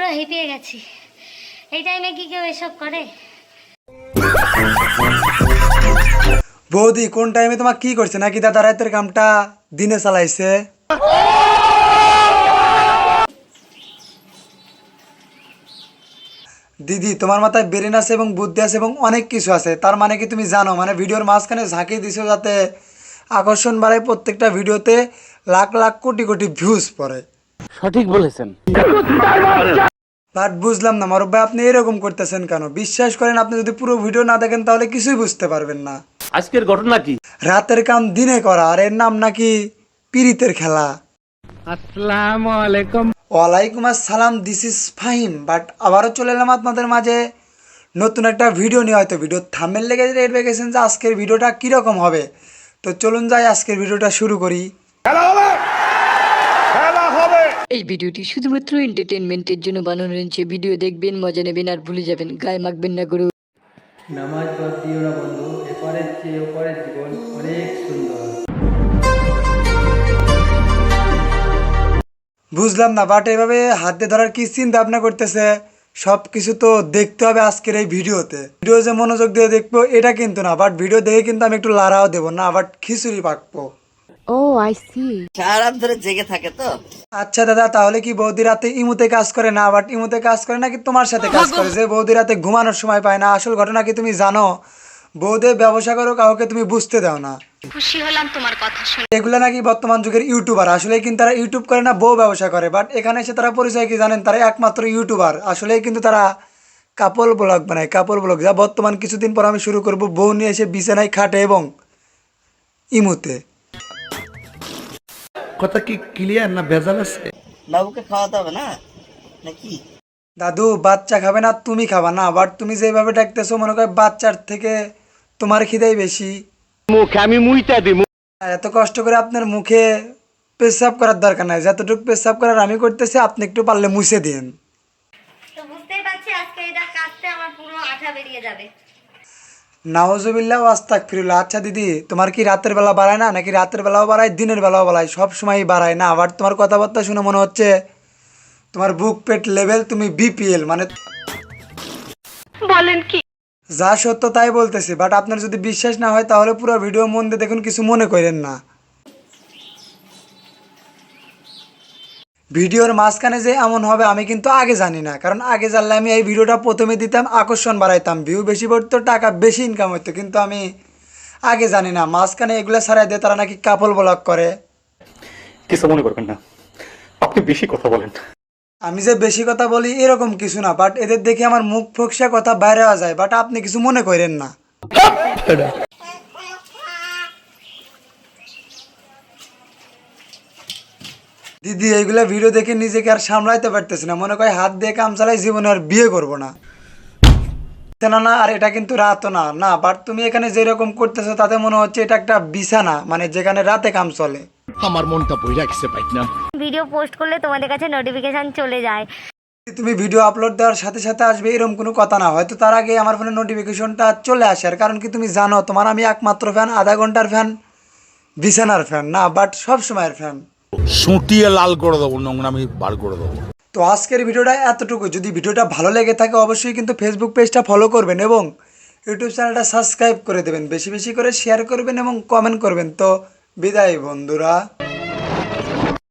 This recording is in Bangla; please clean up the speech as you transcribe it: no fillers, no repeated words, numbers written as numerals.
পুরো হেঁপিয়ে গেছি। এই টাইমে কি কেউ এসব করে? বৌদি কোন টাইমে তোমার কি করছে নাকি দাদা রাতের কামটা দিনে চালাইছে? দিদি তোমার মাথায় ব্রেন আছে এবং বুদ্ধি আছে এবং অনেক কিছু আছে, তার মানে কি তুমি জানো মানে ভিডিওর মাঝখানে ঝাঁকি দিছো যাতে আকর্ষণ বাড়ায়, প্রত্যেকটা ভিডিওতে লাখ লাখ কোটি কোটি ভিউজ পড়ে। সঠিক বলেছেন। বাট বুঝলাম না মারুফ ভাই, আপনি এরকম করতেছেন কেন? বিশ্বাস করেন আপনি যদি পুরো ভিডিও না দেখেন তাহলে কিছুই বুঝতে পারবেন না। আজকের ঘটনা কি? রাতের কাম দিনে করা, আর এর নাম নাকি পিরিতের খেলা। আসসালামু আলাইকুম। ওয়ালাইকুম আসসালাম, দিস ইজ ফাহিম। বাট আবারও চলে এলাম আপনাদের মাঝে নতুন একটা ভিডিও নিয়ে। হয়তো ভিডিও থাম্বনেল লেগে রেড হয়ে গেছেন যে আজকের ভিডিওটা কীরকম হবে। তো চলুন যাই আজকের ভিডিওটা শুরু করি। এই ভিডিওটি শুধুমাত্র এন্টারটেনমেন্টের জন্য বানানো হয়েছে। ভিডিও দেখবেন, মজা নেবেন আর ভুলে যাবেন, গায়ে মাখবেন না গুরু। নামাজ বাদ দিও না বন্ধু, এপারের চেয়ে ওপারের জীবন অনেক সুন্দর। বুঝলাম না, বাট এভাবে হাত দিয়ে ধরার কি চিন্তা ভাবনা করতেছে? সব কিছু তো দেখতে হবে আজকের এই ভিডিওতে। ভিডিও যে মনোযোগ দিয়ে দেখবো এটা কিন্তু না, বাট ভিডিও দেখে কিন্তু আমি একটু লাড়াও দেবো না, বাট খিচুড়ি পাকবো। Oh I see. আচ্ছা দাদা, তাহলে কি বৌদি রাতে ইমুতে কাজ করে না? বাট ইমুতে কাজ করে নাকি তোমার সাথে কাজ করে? যে বৌদি রাতে ঘুমানোর সময় পায় না। আসল ঘটনা কি তুমি জানো? বৌদি ব্যবসা করো, কাউকে তুমি বুঝতে দাও না। খুশি হলাম তোমার কথা শুনে। এগুলো নাকি বর্তমান যুগের ইউটিউবার, আসলে কিন্তু তারা ইউটিউব করে না, বউ ব্যবসা করে। বাট এখানে এসে তারা পরিচয় কি জানেন? তারা একমাত্র ইউটিউবার। আসলে কিন্তু তারা কাপল ব্লগ বানায়, কাপল ব্লগ, যা বর্তমান কিছুদিন পর আমি শুরু করব। বউ নিয়ে এসে বিছানায় খাটে এবং ইমুতে। কথা কি ক্লিয়ার না ভেজাল আছে? বাবুকে খাওয়াতে হবে না নাকি? দাদু বাচ্চা খাবে না, তুমি খাবা না। বাট তুমি যেভাবে ডাকতেছো মনে করে বাচ্চার থেকে তোমার খিদাই বেশি। মুখে আমি মুইটা দিমু। এত কষ্ট করে আপনার মুখে পেশাব করার দরকার নাই, যতটুকু পেশাব করার আমি করতেছি, আপনি একটু পারলে মুছে দিন। তো বুঝতেই পারছি আজকে এটা কাটতে আমার পুরো আঠা বেরিয়ে যাবে। নাউজুবিল্লাহ আস্তাগফিরুল্লাহ। আচ্ছা দিদি, তোমার কি রাতের বেলা বাড়ায় না নাকি? রাতের বেলাও বাড়ায়, দিনের বেলাও বাড়ায়, সব সময়ই বাড়ায় না? আবার তোমার কথাবার্তা শুনে মনে হচ্ছে তোমার বুক পেট লেভেল তুমি বিপিএল মানে। বলেন কি? যা সত্য তাই বলতেছি, বাট আপনার যদি বিশ্বাস না হয় তাহলে পুরো ভিডিও মন দিয়ে দেখুন, কিছু মনে করেন না। ভিডিওর মাঝখানে যে এমন হবে আমি কিন্তু আগে জানি না, কারণ আগে জানলে আমি এই ভিডিওটা প্রথমে দিতাম, আকর্ষণ বাড়াইতাম, ভিউ বেশি পড়তো, টাকা বেশি ইনকাম হতো। কিন্তু আমি আগে জানি না মাঝখানে এগুলো ছাড়াই দিয়ে তারা নাকি কাপল ব্লগ করে। কিছু মনে করবেন না, আপনি বেশি কথা বলেন। আমি যে বেশি কথা বলি এরকম কিছু না, বাট এদের দেখে আমার মুখ ফকসা কথা বাইরে হওয়া যায়, বাট আপনি কিছু মনে করেন না। দিদি এইগুলা ভিডিও দেখে নিজেকে আর সামলাইতে পারতেছি না, মনে করে হাত দিয়ে কাম চালাই, জীবনে আর বিয়ে করব না। না না, আর এটা কিন্তু রাতও না না, বাট তুমি এখানে যেরকম করতেছো তাতে মনে হচ্ছে এটা একটা বিছানা, মানে যেখানে রাতে কাম চলে। আমার মনটা বইরা গেছে ভাই না। ভিডিও পোস্ট করলে তোমাদের কাছে নোটিফিকেশন চলে যায়। তুমি ভিডিও আপলোড দেওয়ার সাথে সাথে আসবে এরকম কোনো কথা না, হয়তো তার আগে আমার ফোনে নোটিফিকেশনটা চলে আসে। আর কারণ কি তুমি জানো, তোমার আমি একমাত্র ফ্যান, আধা ঘন্টার ফ্যান, বিছানার ফ্যান না, বাট সব সময়ের ফ্যান। সুটিয়ে লাল করে দেবো, নোংরা আমি বার করে দেবো। তো আজকের ভিডিওটা এতটুকু। যদি ভিডিওটা ভালো লেগে থাকে অবশ্যই কিন্তু ফেসবুক পেজটা ফলো করবেন এবং ইউটিউব চ্যানেলটা সাবস্ক্রাইব করে দেবেন, বেশি বেশি করে শেয়ার করবেন এবং কমেন্ট করবেন। তো বিদায় বন্ধুরা।